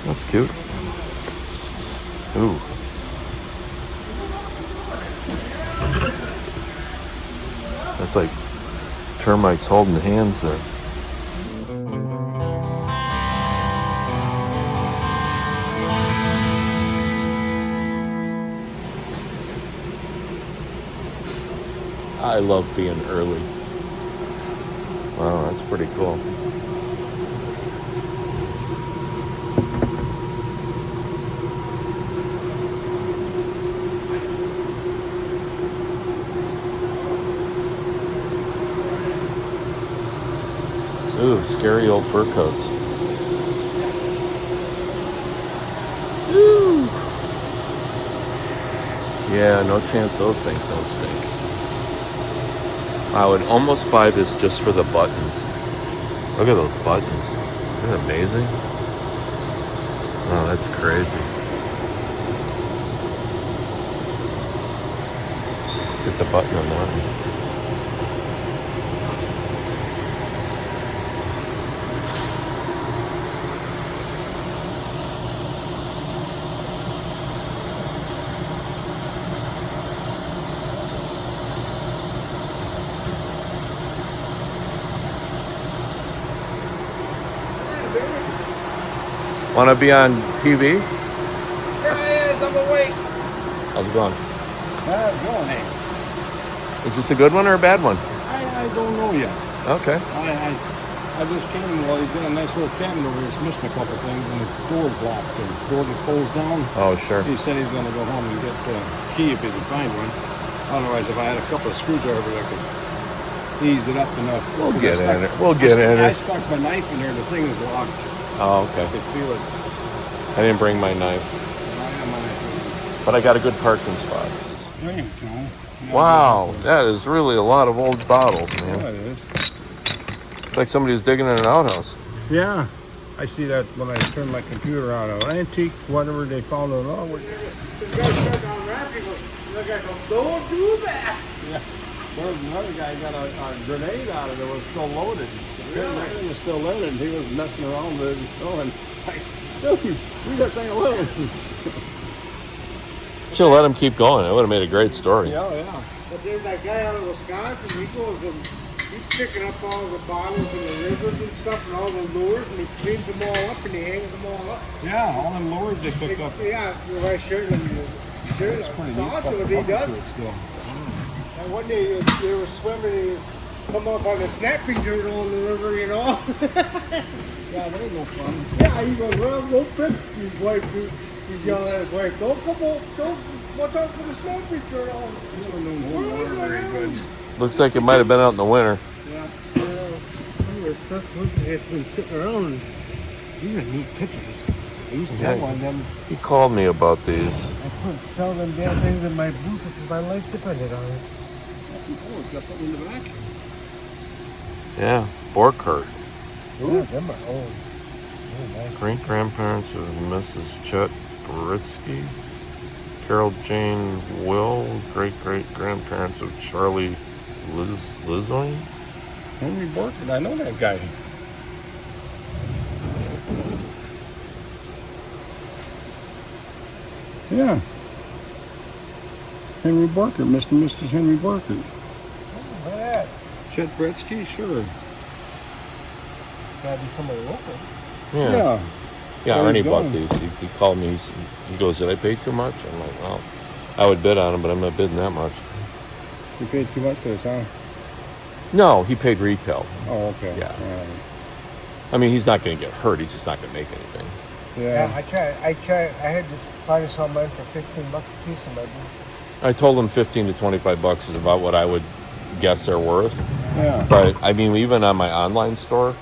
That's cute. Ooh. That's like termites holding hands there. I love being early. Wow, that's pretty cool. Ooh, scary old fur coats. Ooh. Yeah, no chance those things don't stink. I would almost buy this just for the buttons. Look at those buttons. Isn't that amazing? Oh, that's crazy. Hit the button on that one. Want to be on TV? There it is, I'm awake. How's it going? How's it going, hey? Is this a good one or a bad one? I don't know yet. Okay. I just came while he's got a nice little cabin over here. He's missing a couple things and the door's locked. The door that closed down. Oh, sure. He said he's going to go home and get the key if he can find one. Otherwise, if I had a couple of screwdrivers, I could ease it up enough. We'll get in it. We'll get in I it. stuck my knife in there. The thing is locked. Oh, okay. I could feel it. I didn't bring my knife, but I got a good parking spot. There you go. Wow, that is really a lot of old bottles, man. Yeah, it is. It's like somebody was digging in an outhouse. Yeah, I see that when I turn my computer on. An antique, whatever they found it all. The guy started unwrapping it. The guy goes, don't do that. Yeah. There was another guy got a grenade out of it. It was still loaded. It was still loaded, and he was messing around with it. Going, like, dude, leave that thing alone. Should have let him keep going. It would have made a great story. Yeah, yeah. But there's that guy out of Wisconsin. He goes and he's picking up all the bottles and the rivers and stuff and all the lures, and he cleans them all up and he hangs them all up. Yeah, all them lures they pick up. Yeah, the right shirt and the shirt. It's pretty It's neat. awesome what he does. Still. And one day they were swimming, he come up on a snapping turtle in the river, you know. Yeah, that ain't no fun. Yeah, he goes, well, don't pick his wife. He's yelling at his wife, don't come up, don't watch out for the snapping turtle. This one don't hold water very good. Looks like it might have been out in the winter. Yeah. Some of this stuff looks like it's been sitting around. These are neat pictures. I used to have one of them. He called me about these. I couldn't sell them damn things in my booth because my life depended on it. That's important. Got something in the back. Yeah, Borkert. Yeah, them are old. Very nice. Great grandparents of Mrs. Chet Britsky, Carol Jane Will, great great grandparents of Charlie Lizoin. Henry Borkert. I know that guy. Yeah. Henry Borkert, Mr. and Mrs. Henry Borkert. Look at that. Chet Britsky, sure. Gotta be somebody local. Yeah. Yeah, Where Ernie you bought going? these. He called me. He goes, did I pay too much? I'm like, well, I would bid on them, but I'm not bidding that much. You paid too much for this, huh? No, he paid retail. Oh, okay. Yeah. All right. I mean, he's not going to get hurt. He's just not going to make anything. Yeah, Yeah. I had this finally saw mine for $15 a piece in my booth. I told him 15 to 25 bucks is about what I would guess they're worth. Yeah. But I mean, even on my online store,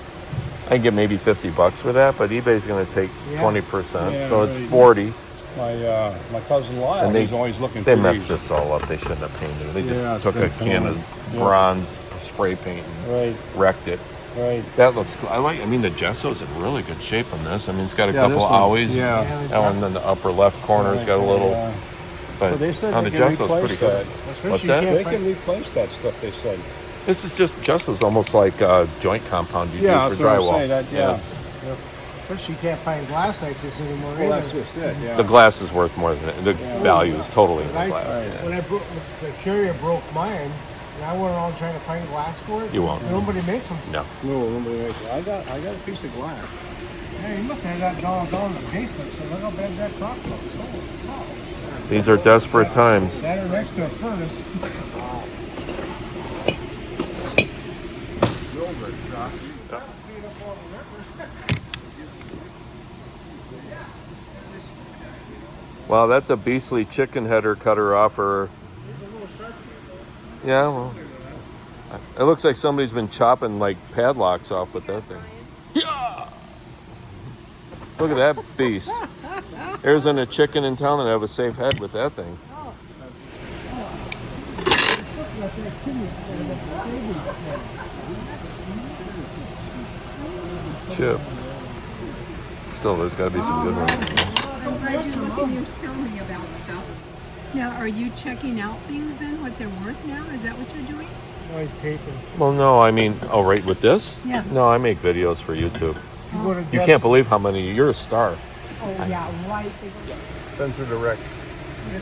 I can get maybe 50 bucks for that, but eBay's going to take 20%, Yeah, so it's right. 40. My cousin Lyle, And he's always looking They for messed these. this all up. They shouldn't have painted it. They just Yeah, it's took a been can of painted. Yeah. bronze spray paint and Right, wrecked it. right. That looks cool. I mean, the gesso's in really good shape on this. I mean, it's got a Yeah, couple this one, owies. yeah. That one in the upper left corner's got a little. Yeah. But But they said on they the can gesso's replace pretty good. that. What's You that? can't They find- can replace that stuff, they said. This is just gesso's almost like joint compound you Yeah, use that's for what I'm drywall. saying. That, yeah. Yep. Especially you can't find glass like this anymore Well, that's either. just it. Yeah. The glass is worth more than it. The value is totally in the glass. When the carrier broke mine, and I went around trying to find glass for it. You won't. Nobody makes them. No. No, nobody makes it. I got a piece of glass. Yeah, you must have that down in the basement. So look how bad that crock looks. Holy cow. These are desperate times. Sat her next to a furnace. Wow, that's a beastly chicken header cutter off her. Yeah, well, it looks like somebody's been chopping like padlocks off with that thing. Yeah! Look at that beast. There isn't a chicken in town that have a safe head with that thing. Chipped. Still, there's got to be some good ones. I'm glad you continues telling me about stuff. Now, are you checking out things then, what they're worth now? Is that what you're doing? Always taping. Well, no, I mean, oh, right, with this? Yeah. No, I make videos for YouTube. You go to You Deb's- can't believe how many. You're a star. Oh, yeah, right. Been through the wreck.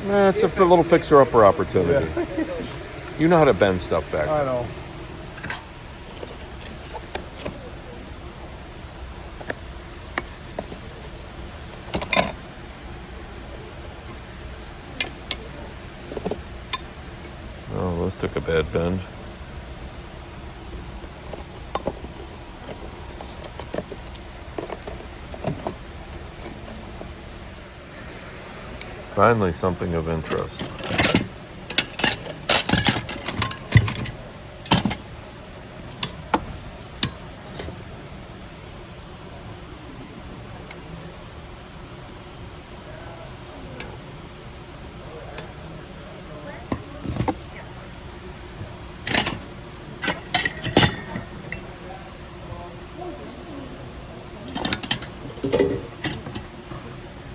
It's a little fixer-upper opportunity. You know how to bend stuff back. I know. Oh, this took a bad bend. Finally, something of interest.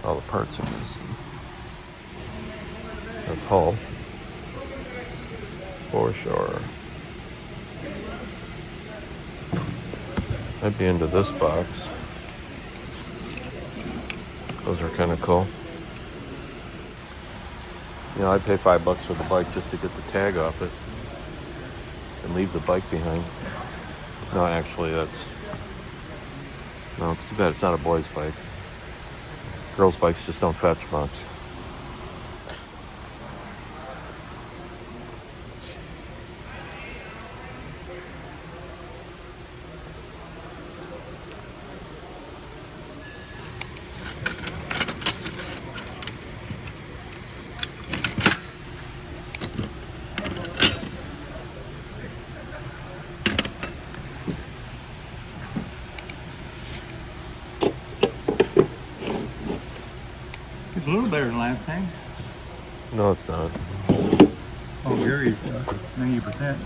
All the parts are missing. That's hull. For sure. I'd be into this box. Those are kind of cool. You know, I'd pay $5 for the bike just to get the tag off it and leave the bike behind. No, actually, it's too bad it's not a boy's bike. Girls' bikes just don't fetch much. It's a little better than last time. No, it's not. Oh, Gary's 90%.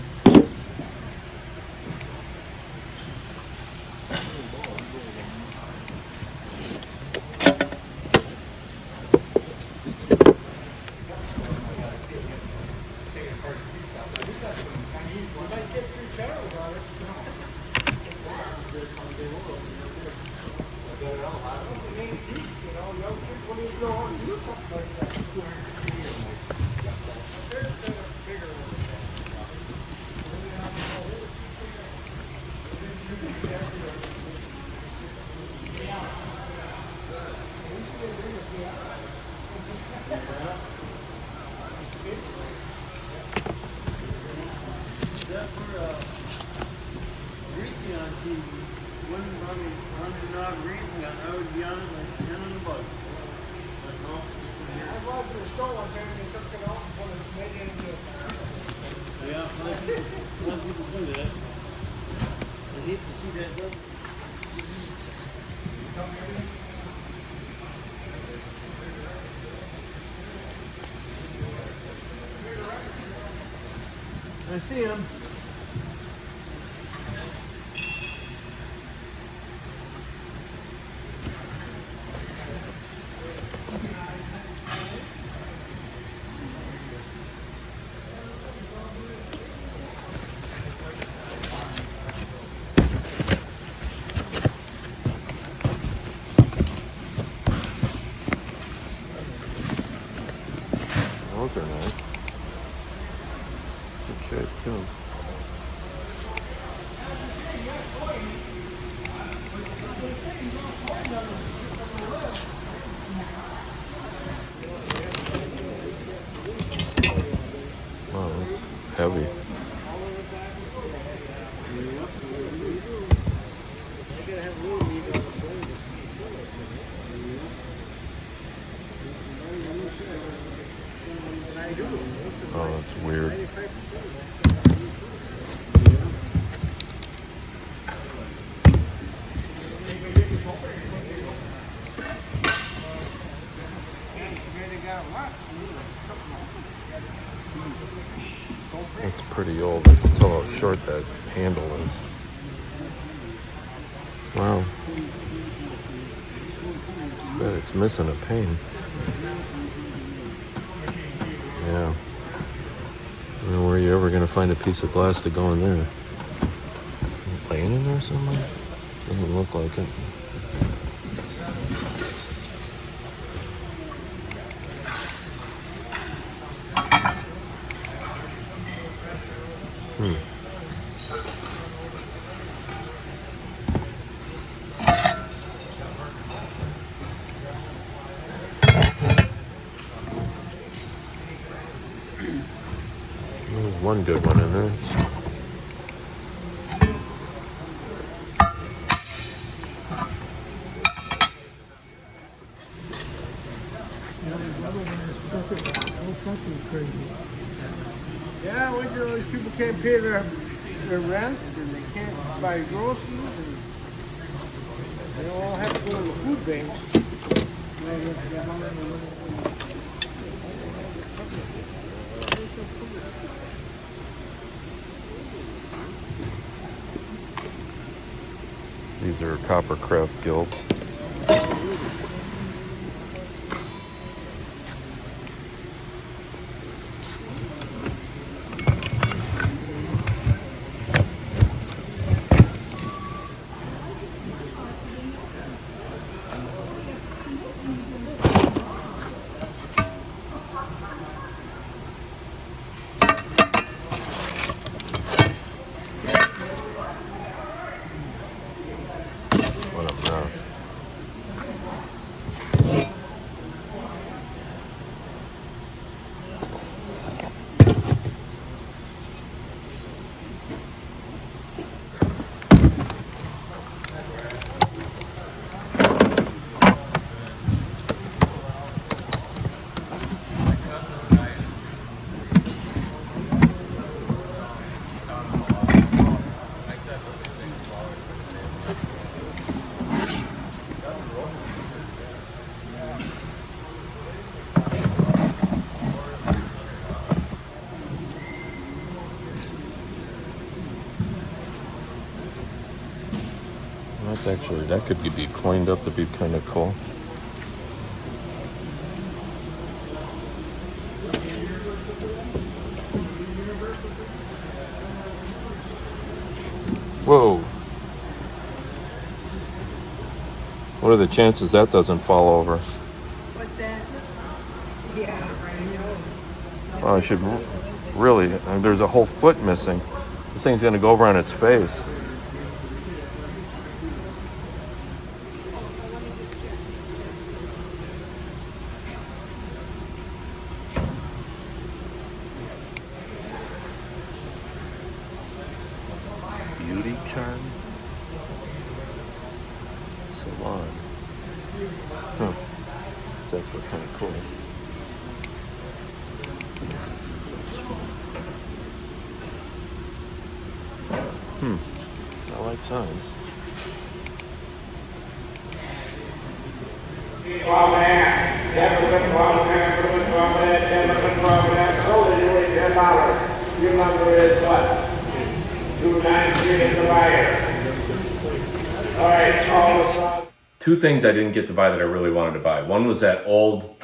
I see him. Those are nice. Good shape too. Wow, that's heavy. Oh, that's weird. That's pretty old. I can tell how short that handle is. Wow. Too bad it's missing a pane. Yeah. I don't know where you're ever going to find a piece of glass to go in there. Laying in there somewhere? Doesn't look like it. There's one good one in there. Yeah, when all these people can't pay their rent and they can't buy groceries and they all have to go to the food banks. These are copper craft gilt. What a mess. That's actually, that could be coined up to be kind of cool. Whoa. What are the chances that doesn't fall over? What's that? Yeah, I know. Oh, I should really, there's a whole foot missing. This thing's gonna go over on its face. Beauty Charm Salon. Huh. It's actually kind of cool. I like signs. Your number is what? 293 is the buyer. All right, all the two things I didn't get to buy that I really wanted to buy. One was that old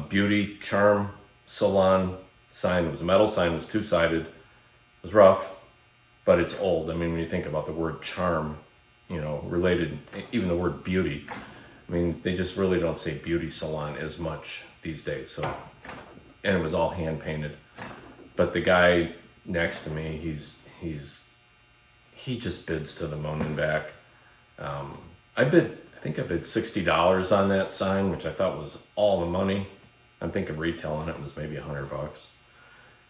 Beauty Charm Salon sign. It was a metal sign. It was two-sided. It was rough, but it's old. I mean, when you think about the word charm, you know, related, even the word beauty, I mean, they just really don't say beauty salon as much these days. So and it was all hand painted. But the guy next to me, he just bids to the moon and back. I think I bid $60 on that sign, which I thought was all the money. I'm thinking retail on it was maybe $100.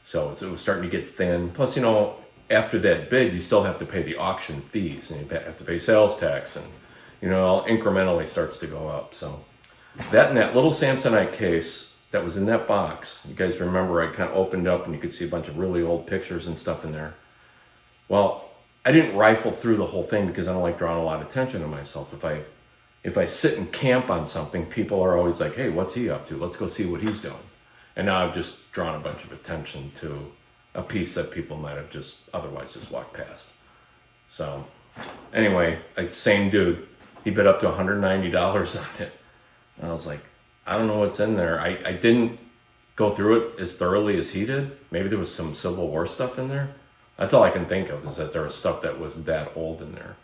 So it was starting to get thin. Plus, you know, after that bid, you still have to pay the auction fees, and you have to pay sales tax, and you know, all incrementally starts to go up. So that and that little Samsonite case that was in that box, you guys remember I kind of opened up and you could see a bunch of really old pictures and stuff in there. Well, I didn't rifle through the whole thing because I don't like drawing a lot of attention to myself. If I sit and camp on something, people are always like, hey, what's he up to? Let's go see what he's doing. And now I've just drawn a bunch of attention to a piece that people might have just otherwise just walked past. So anyway, same dude, he bid up to $190 on it. And I was like, I don't know what's in there. I didn't go through it as thoroughly as he did. Maybe there was some Civil War stuff in there. That's all I can think of, is that there was stuff that was that old in there.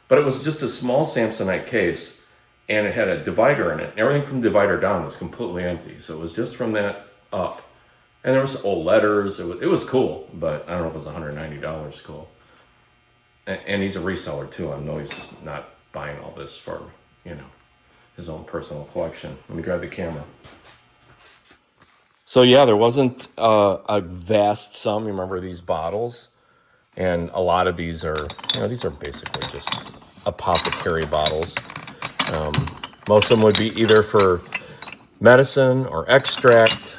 But it was just a small Samsonite case, and it had a divider in it. Everything from the divider down was completely empty. So it was just from that up. And there was old letters. It was cool, but I don't know if it was $190 cool. And he's a reseller too. I know he's just not buying all this for, you know, his own personal collection. Let me grab the camera. So yeah, there wasn't a vast sum. You remember these bottles? And a lot of these are, you know, these are basically just apothecary bottles. Most of them would be either for medicine or extract,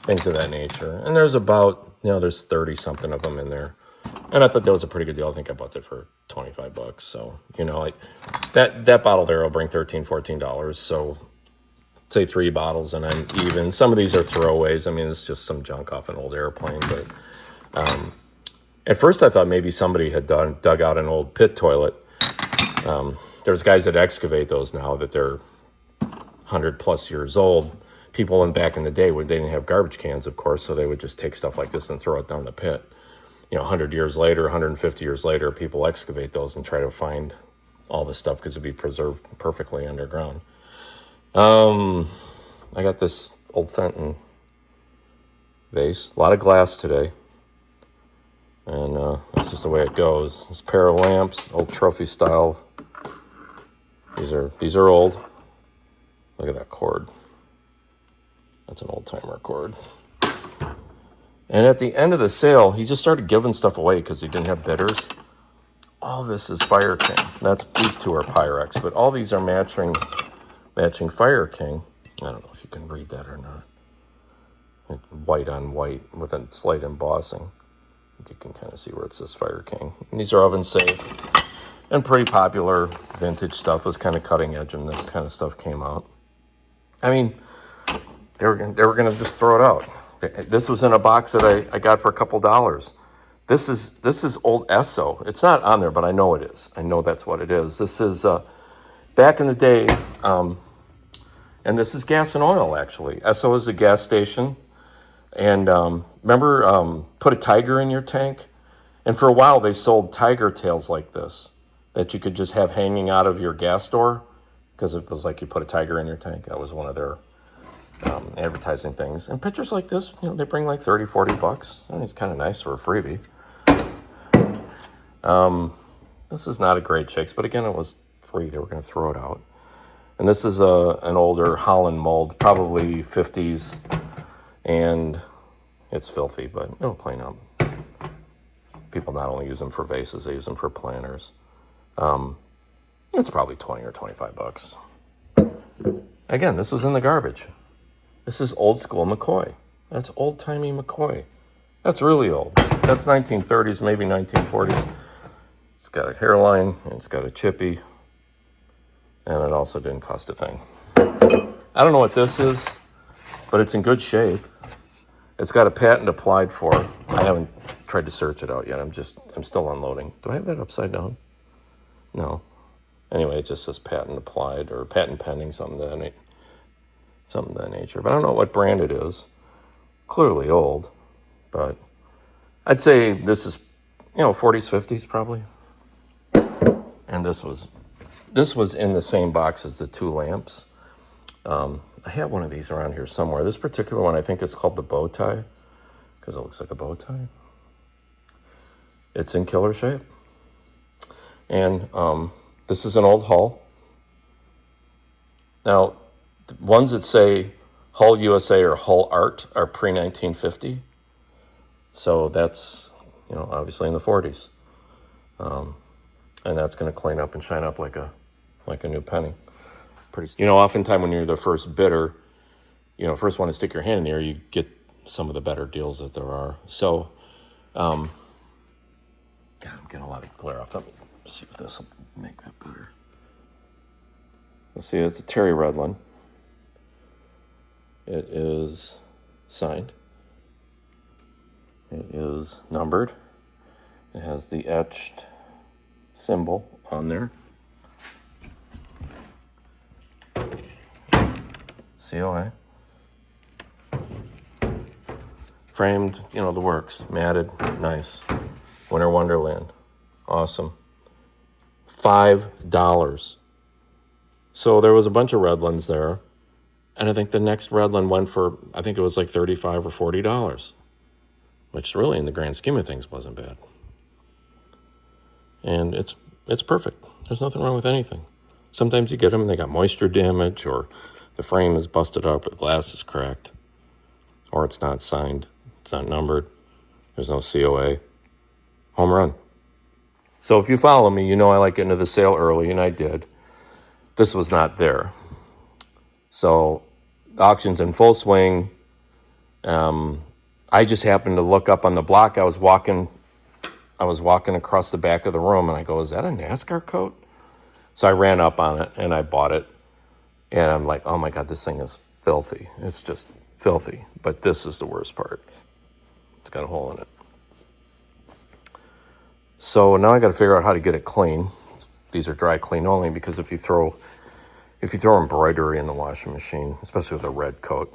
things of that nature. And there's about, you know, there's 30 something of them in there. And I thought that was a pretty good deal. I think I bought it for $25. So, you know, like that bottle there will bring $13, $14. So say 3 bottles and I'm even. Some of these are throwaways. I mean, it's just some junk off an old airplane. But at first I thought maybe somebody had dug out an old pit toilet. There's guys that excavate those now that they're 100 plus years old. People back in the day, they didn't have garbage cans, of course, so they would just take stuff like this and throw it down the pit. You know, 100 years later, 150 years later, people excavate those and try to find all this stuff because it'd be preserved perfectly underground. I got this old Fenton vase. A lot of glass today. And that's just the way it goes. This pair of lamps, old trophy style. These are old. Look at that cord. That's an old timer cord. And at the end of the sale, he just started giving stuff away because he didn't have bidders. All this is Fire King. These two are Pyrex, but all these are matching Fire King. I don't know if you can read that or not. White on white with a slight embossing. I think you can kind of see where it says Fire King. And these are oven safe and pretty popular vintage stuff. It was kind of cutting edge when this kind of stuff came out. I mean, they were going to just throw it out. This was in a box that I got for a couple dollars. This is old Esso. It's not on there, but I know it is. I know that's what it is. This is back in the day, and this is gas and oil, actually. Esso is a gas station. And remember, put a tiger in your tank? And for a while, they sold tiger tails like this that you could just have hanging out of your gas store because it was like you put a tiger in your tank. That was one of their advertising things. And pictures like this, you know, they bring like $30, $40. I mean, it's kind of nice for a freebie. This is not a great chicks, but again, it was free. They were going to throw it out. And this is an older Holland mold, probably 50s. And it's filthy, but it'll clean up. People not only use them for vases, they use them for planters. It's probably $20 or $25. Again, this was in the garbage. This is old school McCoy. That's old-timey McCoy. That's really old. That's 1930s, maybe 1940s. It's got a hairline, and it's got a chippy, and it also didn't cost a thing. I don't know what this is, but it's in good shape. It's got a patent applied for it. I haven't tried to search it out yet. I'm still unloading. Do I have that upside down? No. Anyway, it just says patent applied or patent pending, something of that nature. But I don't know what brand it is. Clearly old, but I'd say this is, 40s, 50s probably. And this was in the same box as the 2 lamps. I I have one of these around here somewhere. This particular one, I think it's called the bow tie because it looks like a bow tie. It's in killer shape. And this is an old hull. Now, the ones that say Hull USA or Hull Art are pre-1950. So that's, obviously in the 40s. And that's going to clean up and shine up like a new penny. Oftentimes when you're the first bidder, first one to stick your hand in there, you get some of the better deals that there are. So, God, I'm getting a lot of glare off. Let me see if this will make that better. Let's see, it's a Terry Redlin. It is signed. It is numbered. It has the etched symbol on there. COA. Framed, the works. Matted, nice. Winter Wonderland, awesome. $5. So there was a bunch of Redlands there. And I think the next Redland went for, I think it was like $35 or $40, which really in the grand scheme of things wasn't bad. And it's perfect. There's nothing wrong with anything. Sometimes you get them and they got moisture damage, or the frame is busted up, or the glass is cracked, or it's not signed, it's not numbered, there's no COA. Home run. So if you follow me, I like getting to the sale early, and I did. This was not there. So the auction's in full swing. I just happened to look up on the block. I was walking across the back of the room, and I go, is that a NASCAR coat? So I ran up on it, and I bought it. And I'm like, oh my God, this thing is filthy. It's just filthy. But this is the worst part. It's got a hole in it. So now I got to figure out how to get it clean. These are dry clean only, because if you throw embroidery in the washing machine, especially with a red coat,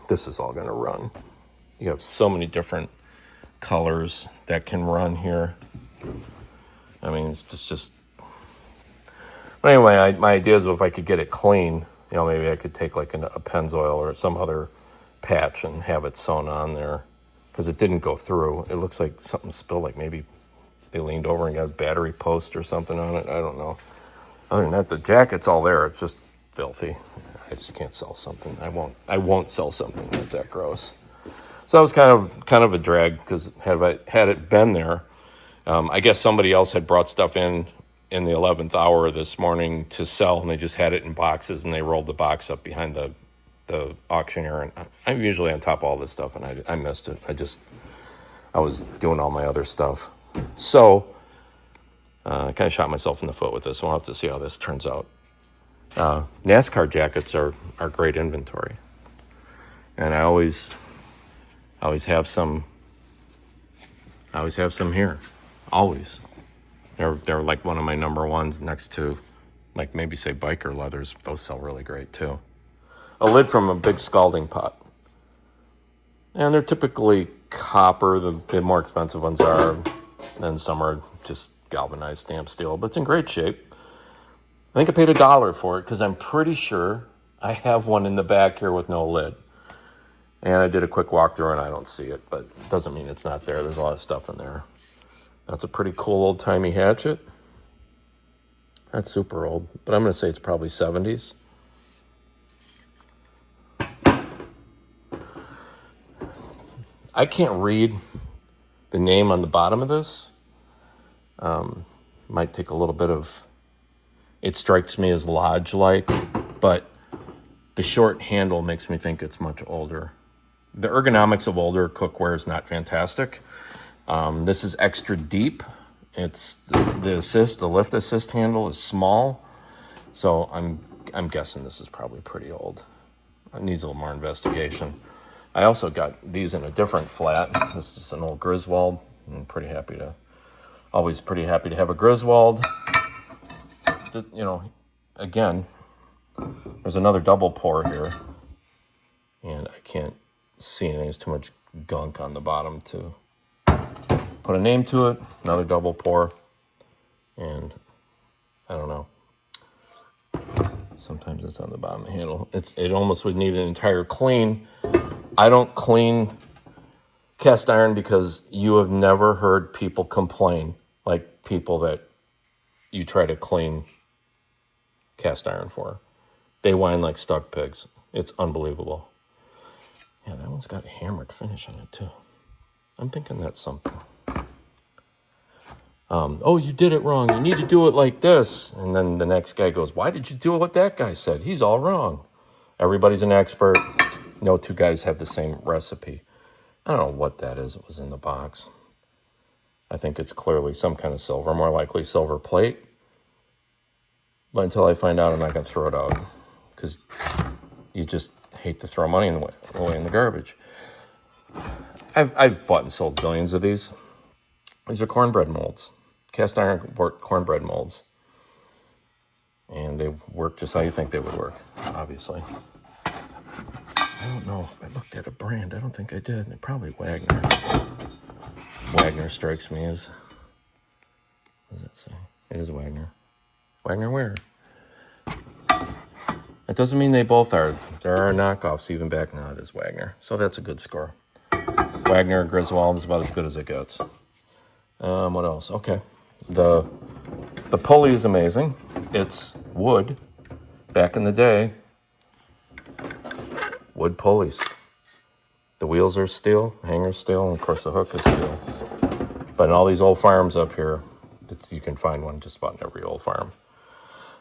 this is all going to run. You have so many different colors that can run here. I mean, it's just. But anyway, my idea is if I could get it clean, maybe I could take like a Pennzoil or some other patch and have it sewn on there, because it didn't go through. It looks like something spilled, like maybe they leaned over and got a battery post or something on it. I don't know. Other than that, the jacket's all there. It's just filthy. I just can't sell something. I won't sell something that's that gross. So that was kind of a drag, because had it been there, I guess somebody else had brought stuff in the 11th hour this morning to sell, and they just had it in boxes, and they rolled the box up behind the auctioneer. And I'm usually on top of all this stuff, and I missed it. I was doing all my other stuff. So I kind of shot myself in the foot with this. We'll have to see how this turns out. NASCAR jackets are great inventory, and I always have some. I always have some here, always. They're like one of my number ones, next to, like, maybe say biker leathers. Those sell really great too. A lid from a big scalding pot, and they're typically copper. The more expensive ones are, and some are just galvanized stamped steel, but it's in great shape. I think I paid $1 for it, because I'm pretty sure I have one in the back here with no lid. And I did a quick walkthrough, and I don't see it, but it doesn't mean it's not there. There's a lot of stuff in there. That's a pretty cool old-timey hatchet. That's super old, but I'm going to say it's probably 70s. I can't read the name on the bottom of this. Might take a little bit of... It strikes me as Lodge-like, but the short handle makes me think it's much older. The ergonomics of older cookware is not fantastic. This is extra deep. It's the lift assist handle is small, so I'm guessing this is probably pretty old. It needs a little more investigation. I also got these in a different flat. This is an old Griswold. I'm always pretty happy to have a Griswold. Again, there's another double pour here, and I can't see anything. There's too much gunk on the bottom to put a name to it. Another double pour, and I don't know. Sometimes it's on the bottom of the handle. It almost would need an entire clean. I don't clean cast iron because you have never heard people complain like people that you try to clean cast iron for. They whine like stuck pigs. It's unbelievable. Yeah, that one's got a hammered finish on it too. I'm thinking that's something. Oh, you did it wrong. You need to do it like this. And then the next guy goes, why did you do what that guy said? He's all wrong. Everybody's an expert. No two guys have the same recipe. I don't know what that is. It was in the box. I think it's clearly some kind of silver, more likely silver plate. But until I find out, I'm not going to throw it out. Because you just hate to throw money away in the garbage. I've bought and sold zillions of these. These are cornbread molds. Cast iron cornbread molds. And they work just how you think they would work, obviously. I don't know. I looked at a brand. I don't think I did. They're probably Wagner. Wagner strikes me as... What does that say? It is Wagner. Wagner where? It doesn't mean they both are. There are knockoffs even back now. It is Wagner. So that's a good score. Wagner and Griswold is about as good as it gets. What else? Okay. The pulley is amazing. It's wood. Back in the day, wood pulleys. The wheels are steel, hanger's steel, and of course the hook is steel. But in all these old farms up here, you can find one just about in every old farm.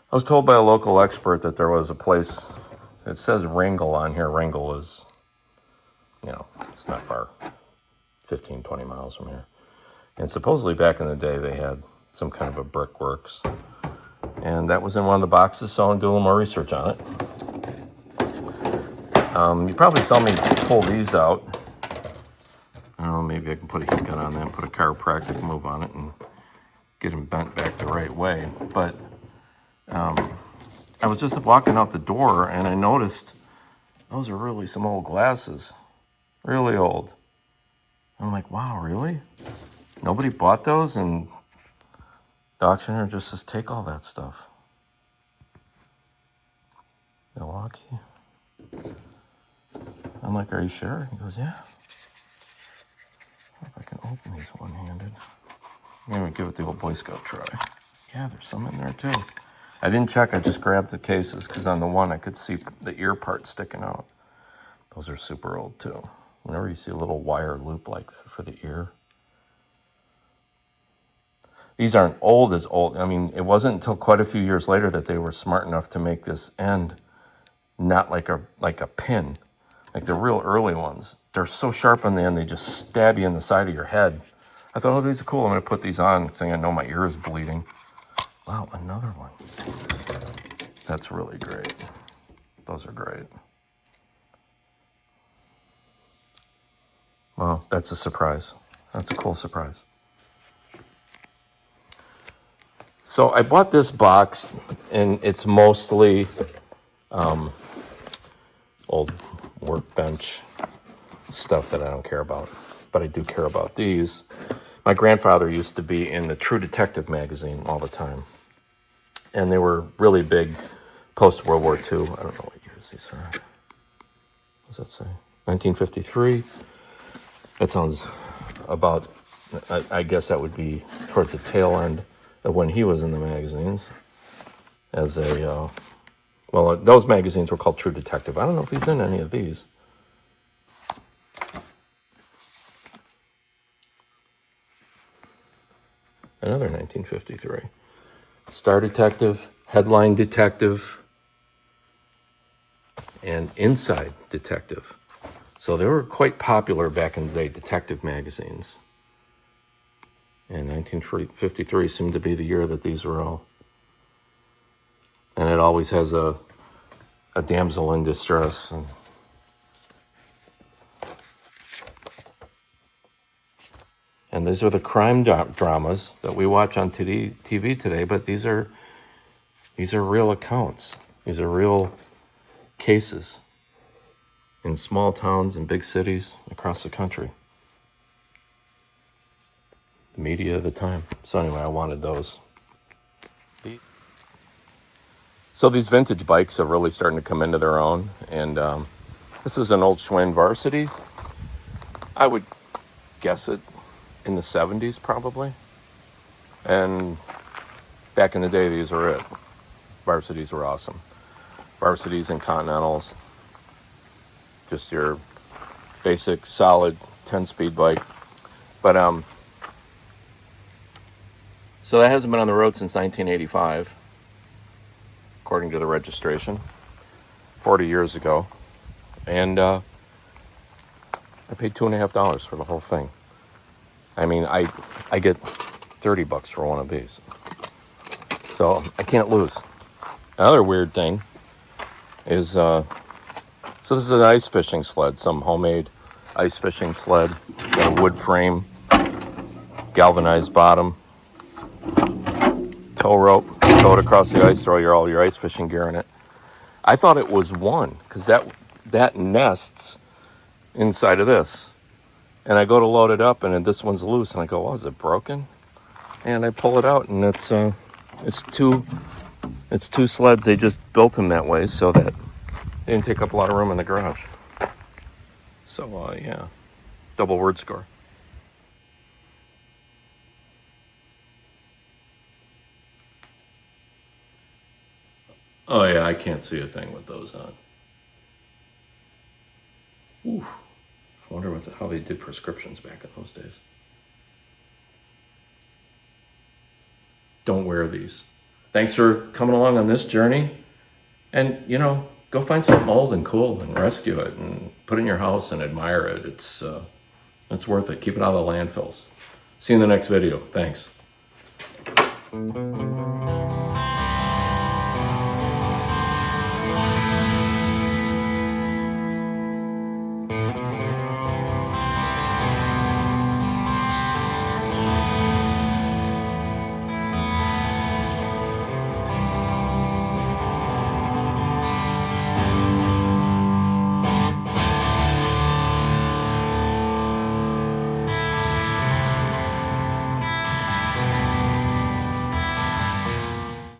I was told by a local expert that there was a place, it says Wrangell on here. Wrangell is, it's not far, 15, 20 miles from here. And supposedly back in the day, they had some kind of a brickworks. And that was in one of the boxes, so I'm doing a little more research on it. You probably saw me pull these out. I don't know, maybe I can put a heat gun on that and put a chiropractic move on it and get them bent back the right way. But I was just walking out the door and I noticed those are really some old glasses. Really old. I'm like, wow, really? Nobody bought those? And the auctioneer just says, take all that stuff. Milwaukee. I'm like, are you sure? He goes, yeah. I hope I can open these one-handed. I'm going to give it the old Boy Scout try. Yeah, there's some in there too. I didn't check, I just grabbed the cases because on the one I could see the ear part sticking out. Those are super old too. Whenever you see a little wire loop like that for the ear. These aren't old as old. I mean, it wasn't until quite a few years later that they were smart enough to make this end not like a pin. Like the real early ones. They're so sharp on the end, they just stab you in the side of your head. I thought, oh, these are cool. I'm going to put these on because I know my ear is bleeding. Wow, another one. That's really great. Those are great. Wow, that's a surprise. That's a cool surprise. So I bought this box, and it's mostly old workbench stuff that I don't care about. But I do care about these. My grandfather used to be in the True Detective magazine all the time. And they were really big post-World War II. I don't know what years these are. What does that say? 1953. That sounds about, I guess that would be towards the tail end of when he was in the magazines. As a, those magazines were called True Detective. I don't know if he's in any of these. Another 1953. Star Detective, Headline Detective, and Inside Detective. So they were quite popular back in the day, detective magazines. And 1953 seemed to be the year that these were all. And it always has a damsel in distress. And these are the crime dramas that we watch on TV today, but these are real accounts. These are real cases in small towns and big cities across the country. The media of the time. So anyway, I wanted those. So these vintage bikes are really starting to come into their own. And this is an old Schwinn Varsity. I would guess it in the 70s probably. And back in the day, these were it. Varsities were awesome. Varsities and Continentals. Just your basic, solid 10-speed bike. But, so that hasn't been on the road since 1985, according to the registration, 40 years ago. And I paid $2.50 for the whole thing. I mean, I get $30 for one of these. So I can't lose. Another weird thing is, so this is an ice fishing sled, some homemade ice fishing sled. Got a wood frame, galvanized bottom, tow rope, tow it across the ice, throw all your ice fishing gear in it. I thought it was one, because that nests inside of this. And I go to load it up, and this one's loose, and I go, well, is it broken? And I pull it out, and it's two sleds. They just built them that way so that they didn't take up a lot of room in the garage. So, yeah, double word score. Oh, yeah, I can't see a thing with those on. Ooh, I wonder how they did prescriptions back in those days. Don't wear these. Thanks for coming along on this journey. And, go find something old and cool and rescue it and put it in your house and admire it. It's worth it. Keep it out of the landfills. See you in the next video. Thanks.